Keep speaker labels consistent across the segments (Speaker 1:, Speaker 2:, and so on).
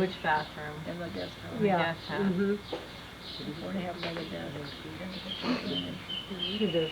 Speaker 1: Which bathroom?
Speaker 2: In the guest house.
Speaker 3: Yeah.
Speaker 1: Guest house.
Speaker 3: Mm-hmm.
Speaker 2: 4.5 by the desk.
Speaker 3: To the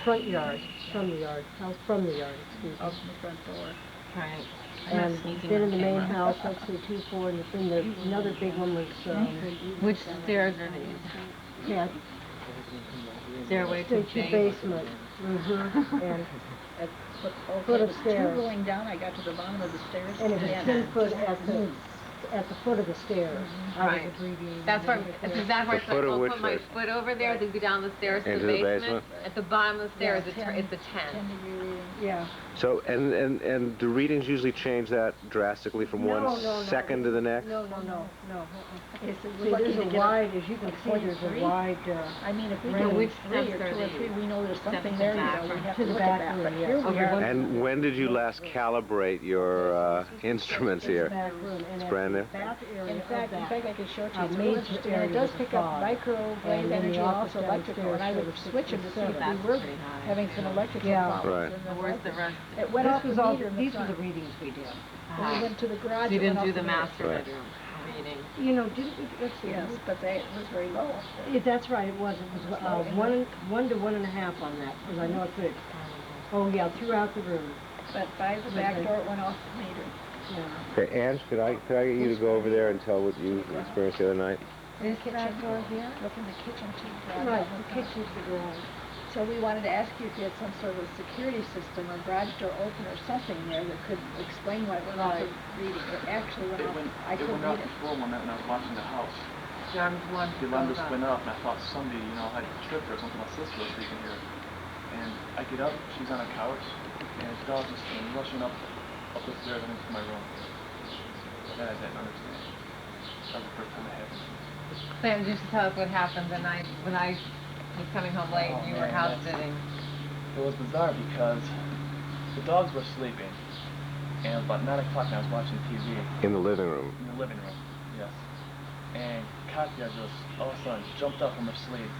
Speaker 3: front yard, from the yard, house from the yard, excuse me.
Speaker 2: Out from the front door.
Speaker 1: Right.
Speaker 3: And then in the main house, let's see, 2, 4, and then another big one was,
Speaker 1: Which stairs are these?
Speaker 3: yeah,
Speaker 1: Stairway to
Speaker 3: basement. Mm-hmm. And
Speaker 2: Foot
Speaker 3: of stairs.
Speaker 2: 2 going down, I got to the bottom of the stairs.
Speaker 3: And it was 10 foot at the foot of the stairs.
Speaker 1: Right. That's where, that's exactly where I
Speaker 4: foot of
Speaker 1: I'll
Speaker 4: which
Speaker 1: put my
Speaker 4: was?
Speaker 1: foot over there to go down the stairs to
Speaker 4: Into
Speaker 1: the
Speaker 4: the
Speaker 1: basement.
Speaker 4: basement?
Speaker 1: At the bottom of the stairs,
Speaker 2: Yeah,
Speaker 1: it's a 10.
Speaker 2: 10-degree reading.
Speaker 3: Yeah.
Speaker 4: So, and do readings usually change that drastically from one second to the next?
Speaker 3: No.
Speaker 2: Okay, so
Speaker 3: See,
Speaker 2: we're lucky
Speaker 3: there's
Speaker 2: to
Speaker 3: a
Speaker 2: get
Speaker 3: wide, as you can see, there's
Speaker 2: 43.
Speaker 3: a wide,
Speaker 2: I mean, if we
Speaker 1: So
Speaker 2: get
Speaker 1: which
Speaker 2: 3 or 2
Speaker 1: steps are
Speaker 2: or 3,
Speaker 1: these?
Speaker 2: we know there's
Speaker 1: Steps
Speaker 2: something
Speaker 1: to
Speaker 2: there,
Speaker 1: the
Speaker 2: you know,
Speaker 1: back
Speaker 2: we
Speaker 1: room.
Speaker 2: have
Speaker 3: To
Speaker 2: to
Speaker 3: the
Speaker 2: look at
Speaker 3: back
Speaker 2: that.
Speaker 3: room,
Speaker 2: But
Speaker 3: yeah.
Speaker 2: here we
Speaker 1: Okay,
Speaker 2: are.
Speaker 4: And when did you last calibrate your instruments here?
Speaker 3: back room. And
Speaker 4: It's
Speaker 3: at
Speaker 4: brand
Speaker 3: the
Speaker 4: new?
Speaker 3: back area
Speaker 2: In
Speaker 3: of
Speaker 2: fact,
Speaker 3: that,
Speaker 2: I can show it to you. It's
Speaker 3: major
Speaker 2: real interesting, and it
Speaker 3: area
Speaker 2: does
Speaker 3: was
Speaker 2: pick
Speaker 3: the
Speaker 2: up
Speaker 3: fog.
Speaker 2: microwave
Speaker 3: And then
Speaker 2: energy
Speaker 3: the
Speaker 2: and
Speaker 3: office
Speaker 2: also electrical, and I would
Speaker 3: downstairs
Speaker 2: switch them to see if
Speaker 1: That's
Speaker 2: we were
Speaker 1: pretty high.
Speaker 2: having some electrical
Speaker 3: Yeah.
Speaker 2: problems.
Speaker 4: Right.
Speaker 2: And
Speaker 1: Where's the rest?
Speaker 2: It went off the
Speaker 3: This was all,
Speaker 2: meter in the
Speaker 3: these were
Speaker 2: front.
Speaker 3: the readings we did.
Speaker 2: When we went to the garage,
Speaker 1: So you
Speaker 2: it went
Speaker 1: didn't do
Speaker 2: off
Speaker 1: the
Speaker 2: meter.
Speaker 1: master
Speaker 4: Right.
Speaker 1: bedroom reading.
Speaker 3: You know, let's see.
Speaker 2: Yes, but it was very low.
Speaker 3: That's right, it was. It was 1 to 1.5 on that, because I know it's good. Oh, yeah, throughout the room.
Speaker 2: But by the back door, it went off the meter.
Speaker 3: Yeah.
Speaker 4: Okay, Ange, could I get you to go over there and tell what you experienced the other night?
Speaker 2: This back door here? Look in the kitchen too.
Speaker 3: Right, the kitchen's the garage.
Speaker 2: So we wanted to ask you if you had some sort of security system or garage door opener or something there that could explain why it went off the reading. It actually went off. I
Speaker 5: It
Speaker 2: couldn't
Speaker 5: went off
Speaker 2: read it.
Speaker 5: before one night when I was watching the house.
Speaker 1: John's one.
Speaker 5: The alarm just went off, and I thought somebody, had tripped or something. My sister was sleeping here. And I get up, she's on a couch, and the dog just came rushing up the stairs and into my room. That I didn't understand. That was the first time it happened.
Speaker 1: Sam, just tell us what happened the night when I was coming home late and you were house sitting.
Speaker 5: It was bizarre because the dogs were sleeping, and about 9 o'clock I was watching TV.
Speaker 4: In the living room.
Speaker 5: In the living room, yes. And Katya just all of a sudden jumped up from her sleep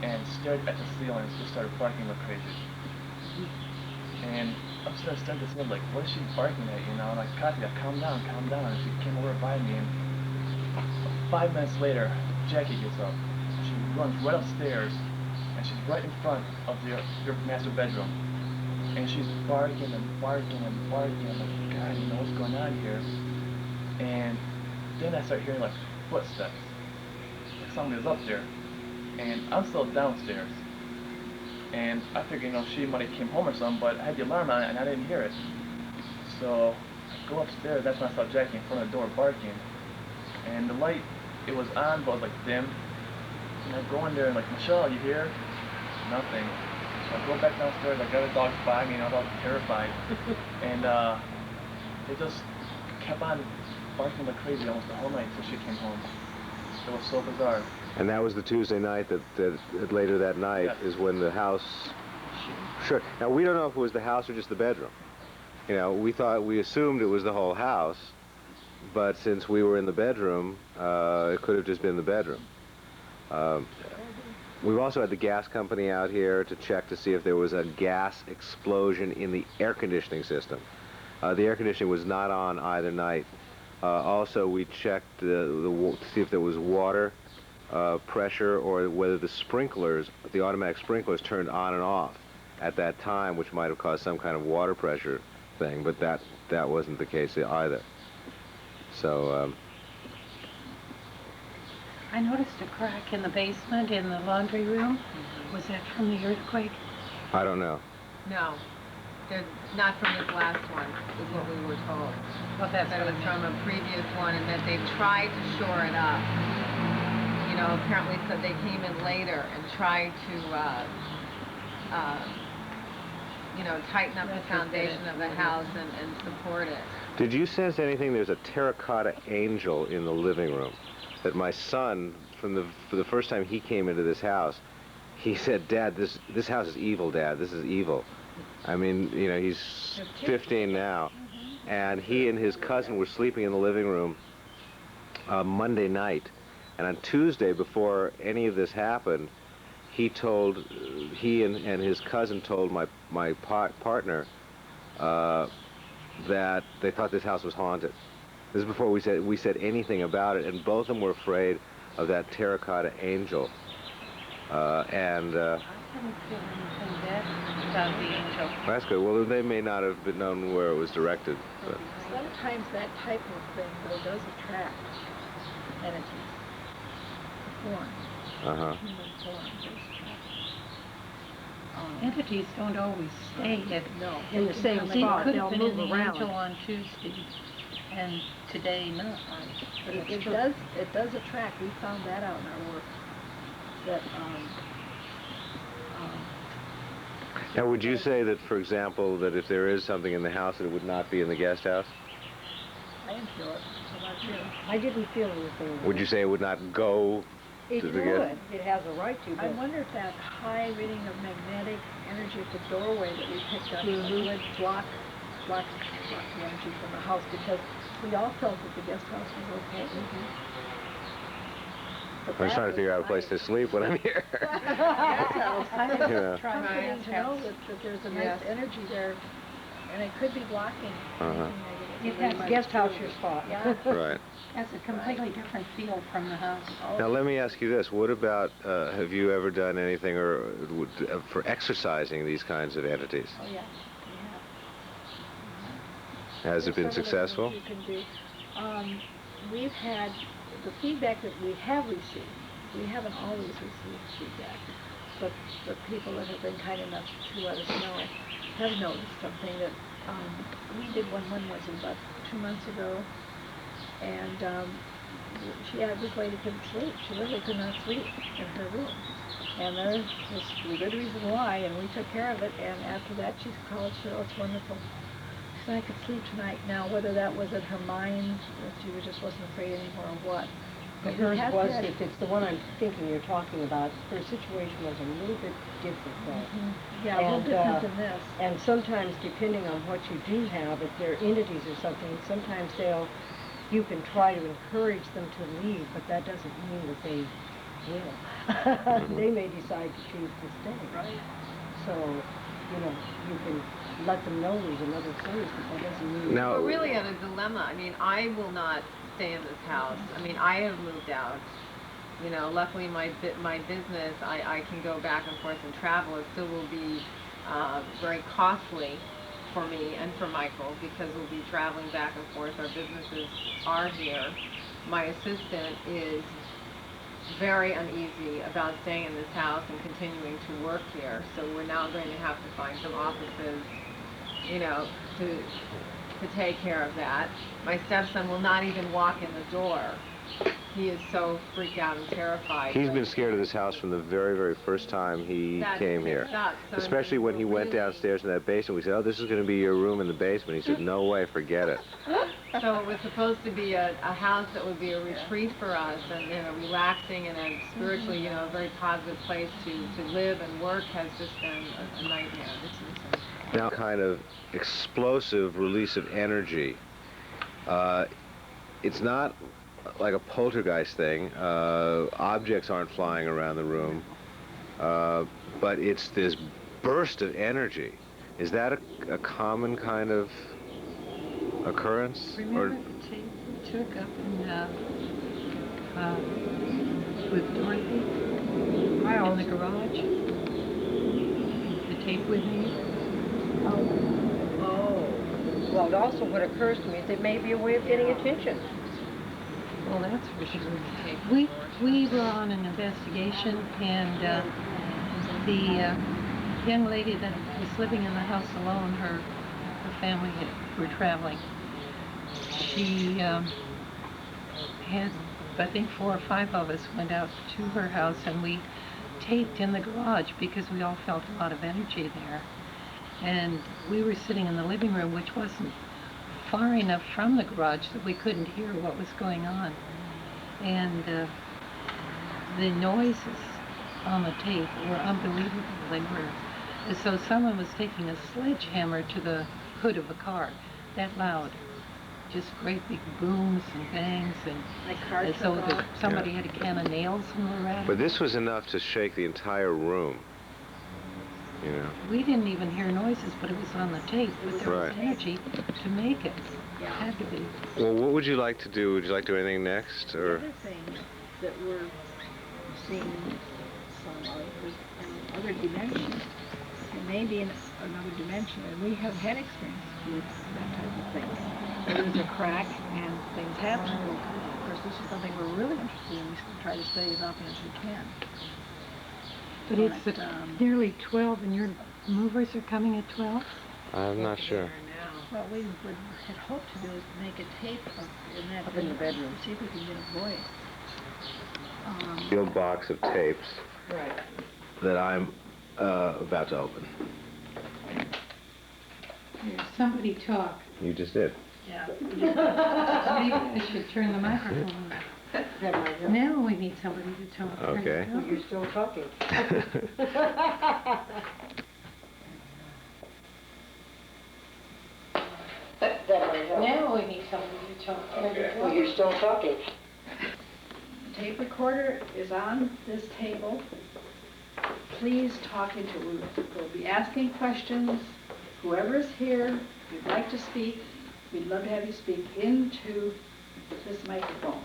Speaker 5: and stared at the ceiling and just started barking like crazy. And I'm sort of starting to think, like, what is she barking at, Like, Katya, calm down, calm down. And she came over by me, and 5 minutes later, Jackie gets up. She runs right upstairs, and she's right in front of your master bedroom. And she's barking and barking and barking. I'm like, God, what's going on here? And then I start hearing, like, footsteps. Like somebody was up there. And I'm still downstairs. And I figured, she might have came home or something, but I had the alarm on and I didn't hear it. So I go upstairs, that's when I saw Jackie in front of the door barking. And the light, it was on, but it was like dim. And I go in there and like, Michelle, you here? Nothing. So I go back downstairs, I got the dogs by me, and I was all terrified. And they just kept on barking like crazy almost the whole night until she came home. It was so bizarre.
Speaker 4: And that was the Tuesday night that later that night is when the house... Sure. Now, we don't know if it was the house or just the bedroom. We assumed it was the whole house, but since we were in the bedroom, it could have just been the bedroom. We've also had the gas company out here to check to see if there was a gas explosion in the air conditioning system. The air conditioning was not on either night. Also, we checked to see if there was water pressure or whether the sprinklers, the automatic sprinklers, turned on and off at that time, which might have caused some kind of water pressure thing, but that wasn't the case either. So
Speaker 6: I noticed a crack in the basement in the laundry room. Was that from the earthquake?
Speaker 4: I don't know.
Speaker 1: No, not from this last one, is what we were told.
Speaker 6: Well, that's
Speaker 1: That it
Speaker 6: what
Speaker 1: was
Speaker 6: I
Speaker 1: from
Speaker 6: meant.
Speaker 1: a previous one and that they tried to shore it up. Apparently so they came in later and tried to, tighten up the foundation of the house and support it.
Speaker 4: Did you sense anything? There's a terracotta angel in the living room that my son, for the first time he came into this house, he said, Dad, this house is evil, Dad. This is evil. I mean, he's 15 now. And he and his cousin were sleeping in the living room Monday night. And on Tuesday, before any of this happened, he and his cousin told my partner that they thought this house was haunted. This is before we said anything about it, and both of them were afraid of that terracotta angel.
Speaker 6: I didn't feel anything bad about the angel.
Speaker 4: That's good. Well, they may not have been known where it was directed. But.
Speaker 2: Sometimes that type of thing, though, does attract entities. Forms.
Speaker 4: Uh-huh.
Speaker 2: Human forms does attract.
Speaker 6: Entities don't always stay
Speaker 2: No.
Speaker 3: In the same
Speaker 6: They
Speaker 3: spot,
Speaker 6: could
Speaker 3: they'll
Speaker 6: have been in
Speaker 3: move
Speaker 6: the
Speaker 3: around.
Speaker 6: angel on Tuesday, and today not.
Speaker 2: But
Speaker 6: That's
Speaker 2: it
Speaker 6: true.
Speaker 2: does attract. We found that out in our work. That
Speaker 4: Now, would you say that, for example, that if there is something in the house, that it would not be in the guest house?
Speaker 2: I didn't feel it. How about you?
Speaker 3: I didn't feel anything.
Speaker 4: Would you say it would not go
Speaker 3: It
Speaker 4: to the
Speaker 3: could.
Speaker 4: guest?
Speaker 3: It has a right to,
Speaker 2: I
Speaker 3: but
Speaker 2: wonder if that high reading of magnetic energy at the doorway that we picked up
Speaker 3: Mhm.
Speaker 2: would block the energy from the house, because we all felt that the guest house was okay. But
Speaker 4: I'm just
Speaker 2: that
Speaker 4: trying to figure out a
Speaker 2: was
Speaker 4: place to sleep when I'm here.
Speaker 2: Guest house.
Speaker 6: I
Speaker 4: Yeah.
Speaker 6: was
Speaker 2: Comforting to know that there's a nice
Speaker 1: Yes.
Speaker 2: energy there, and it could be blocking
Speaker 4: Uh-huh.
Speaker 2: anything negative.
Speaker 6: It has
Speaker 3: guest house your spot.
Speaker 2: Yeah.
Speaker 4: Right.
Speaker 6: That's a completely different feel from the house.
Speaker 4: Now, let me ask you this. What about, have you ever done anything for exercising these kinds of entities?
Speaker 2: Oh, yeah, we have.
Speaker 4: Has it been
Speaker 2: There's several
Speaker 4: successful?
Speaker 2: things you can do. We've had the feedback that we have received. We haven't always received feedback, but the people that have been kind enough to let us know have noticed something that we did one. When was it? About 2 months ago, and she had this lady couldn't sleep. She literally could not sleep in her room, and there was a good reason why, and we took care of it. And after that, she called. She said, "Oh, it's wonderful. She said, I could sleep tonight." Now, whether that was in her mind, that she just wasn't afraid anymore, or what.
Speaker 3: But
Speaker 2: But we
Speaker 3: hers
Speaker 2: have
Speaker 3: was,
Speaker 2: had-
Speaker 3: if it's the one I'm thinking you're talking about, her situation was a little bit different though.
Speaker 2: Mhm. Yeah, a little
Speaker 3: And,
Speaker 2: different than this.
Speaker 3: And sometimes, depending on what you do have, if they're entities or something, sometimes you can try to encourage them to leave, but that doesn't mean that they will. They may decide to choose to stay.
Speaker 2: Right.
Speaker 3: So, you can let them know there's another place, but that doesn't mean.
Speaker 4: Now-
Speaker 1: We're really at a dilemma. I mean, I will not stay in this house. I mean, I have moved out. Luckily my business, I can go back and forth and travel. It still will be very costly for me and for Michael, because we'll be traveling back and forth. Our businesses are here. My assistant is very uneasy about staying in this house and continuing to work here. So we're now going to have to find some offices, to take care of that. My stepson will not even walk in the door. He is so freaked out and terrified.
Speaker 4: He's been scared of this house from the very, very first time he
Speaker 1: That
Speaker 4: came here.
Speaker 1: mixed up. So, I
Speaker 4: Especially
Speaker 1: mean,
Speaker 4: when he
Speaker 1: we're
Speaker 4: went
Speaker 1: really-
Speaker 4: downstairs in that basement. We said, "Oh, this is going to be your room in the basement." He said, "No way, forget it."
Speaker 1: So it was supposed to be a house that would be a retreat for us, and relaxing, and a spiritually, a very positive place to live and work, has just been a nightmare.
Speaker 4: Now, kind of explosive release of energy. It's not like a poltergeist thing. Objects aren't flying around the room, but it's this burst of energy. Is that a common kind of occurrence?
Speaker 6: Remember the tape we took up with Dorothy in the garage? The tape with me?
Speaker 3: Oh, well, it also what occurs to me is it may be a way of getting attention.
Speaker 6: Well, that's for sure. We were on an investigation, and the young lady that was living in the house alone, her family were traveling. She had, I think 4 or 5 of us went out to her house, and we taped in the garage because we all felt a lot of energy there. And we were sitting in the living room, which wasn't far enough from the garage that we couldn't hear what was going on. And the noises on the tape were unbelievable. They were as though someone was taking a sledgehammer to the hood of a car, that loud. Just great big booms and bangs, and
Speaker 2: Like car
Speaker 6: as though
Speaker 2: took off.
Speaker 6: somebody had a can of nails and were at
Speaker 4: But
Speaker 6: it.
Speaker 4: this was enough to shake the entire room. you know.
Speaker 6: We didn't even hear noises, but it was on the tape. But there was
Speaker 4: Right.
Speaker 6: energy to make it. It had to be.
Speaker 4: Well, what would you like to do? Would you like to do anything next,
Speaker 2: The
Speaker 4: or?
Speaker 2: other thing that we're seeing some of is other dimensions. It may be in another dimension, and we have had experience with that type of thing. There's a crack and things happen. Of course, this is something we're really interested in. We try to stay as often as we can.
Speaker 6: But it's
Speaker 2: But,
Speaker 6: nearly 12, and your movers are coming at 12?
Speaker 4: I'm not sure.
Speaker 2: what we had hoped to do is make a tape in that
Speaker 3: Up in the bedroom.
Speaker 2: to see if we can get a voice.
Speaker 4: Sealed box of tapes
Speaker 3: Right.
Speaker 4: that I'm about to open.
Speaker 6: Somebody talk.
Speaker 4: You just did.
Speaker 2: Yeah.
Speaker 6: Maybe I should turn the microphone on.
Speaker 3: That might help.
Speaker 6: Now we need somebody to talk.
Speaker 4: Okay.
Speaker 3: Well, you're still talking. That might help.
Speaker 6: Now we need somebody to talk.
Speaker 3: Well, you're still talking.
Speaker 2: The tape recorder is on this table. Please talk into it. We'll be asking questions. Whoever's here, if you'd like to speak, we'd love to have you speak into this microphone.